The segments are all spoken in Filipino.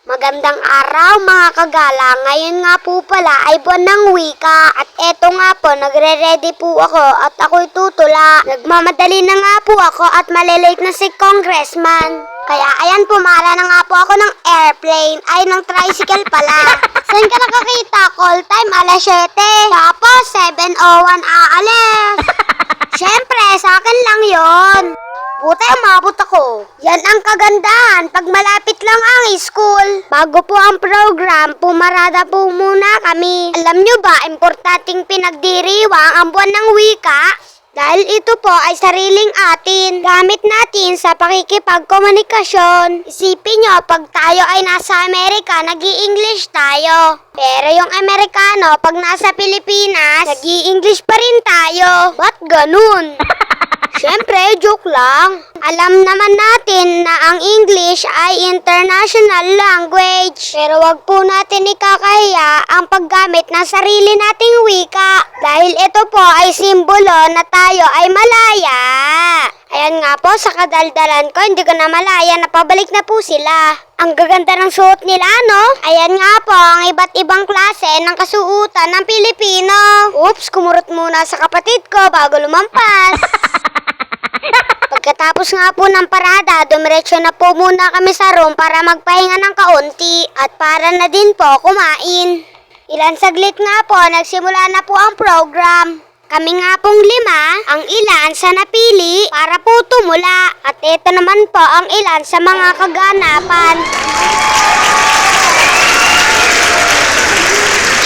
Magandang araw mga kagala. Ngayon nga po pala ay buwan ng wika. At eto nga po, nagre-ready po ako at ako'y tutula. Nagmamadali na nga po ako at malilate na si Congressman. Kaya ayan, pumala na nga po ako ng airplane. Ay, ng tricycle pala. Saan ka nakakita? Call time alas 7. Tapos 7:01 aalis. Siyempre, sa akin lang yon. Buti umabot ako. Yan ang kagandahan pag malapit lang ang school. Bago po ang program, pumarada po muna kami. Alam nyo ba, importanteng pinagdiriwang ang buwan ng wika? Dahil ito po ay sariling atin. Gamit natin sa pakikipagkomunikasyon. Isipin nyo, pag tayo ay nasa Amerika, nag-i-English tayo. Pero yung Amerikano, pag nasa Pilipinas, nag-i-English pa rin tayo. Ba't ganun? Siyempre, joke lang. Alam naman natin na ang English ay international language. Pero wag po natin ikakahiya ang paggamit ng sarili nating wika. Dahil ito po ay simbolo na tayo ay malaya. Ayan nga po, sa kadaldalan ko, hindi ko na malaya na pabalik na po sila. Ang gaganda ng suot nila, no? Ayan nga po, ang iba't ibang klase ng kasuutan ng Pilipino. Oops, kumurot muna sa kapatid ko bago lumampas. Pagkatapos nga po ng parada, dumiretso na po muna kami sa room para magpahinga ng kaunti at para na din po kumain. Ilan saglit nga po, nagsimula na po ang program. Kami nga pong 5, ang ilan sa napili para po tumula. At ito naman po ang ilan sa mga kaganapan.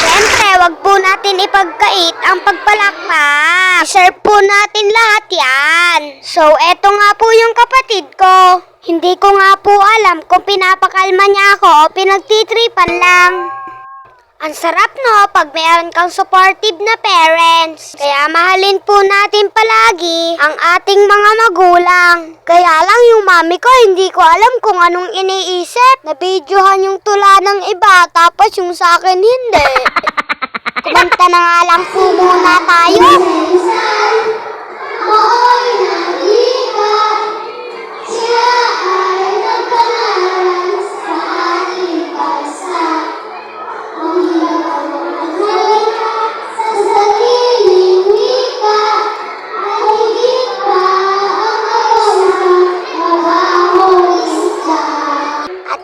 Siyempre, wag po natin ipagkait ang pagpalakpak. I-serve po natin lahat yan. So, eto nga po yung kapatid ko. Hindi ko nga po alam kung pinapakalma niya ako o pinagtitripan lang. Ang sarap, no, pag mayroon kang supportive na parents. Kaya mahalin po natin palagi ang ating mga magulang. Kaya lang yung mami ko, hindi ko alam kung anong iniisip. Nabidyohan yung tula ng iba, tapos yung sa akin hindi. Kumanta na nga lang po muna tayo.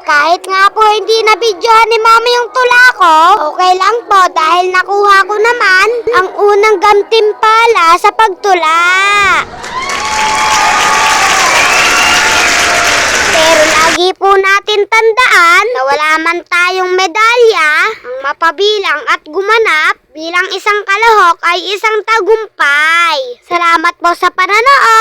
Kahit nga po hindi nabidyohan ni mami yung tula ko, okay lang po dahil nakuha ko naman ang unang gantimpala sa pagtula. Pero lagi po natin tandaan na wala man tayong medalya, ang mapabilang at gumanap bilang isang kalahok ay isang tagumpay. Salamat po sa panonood!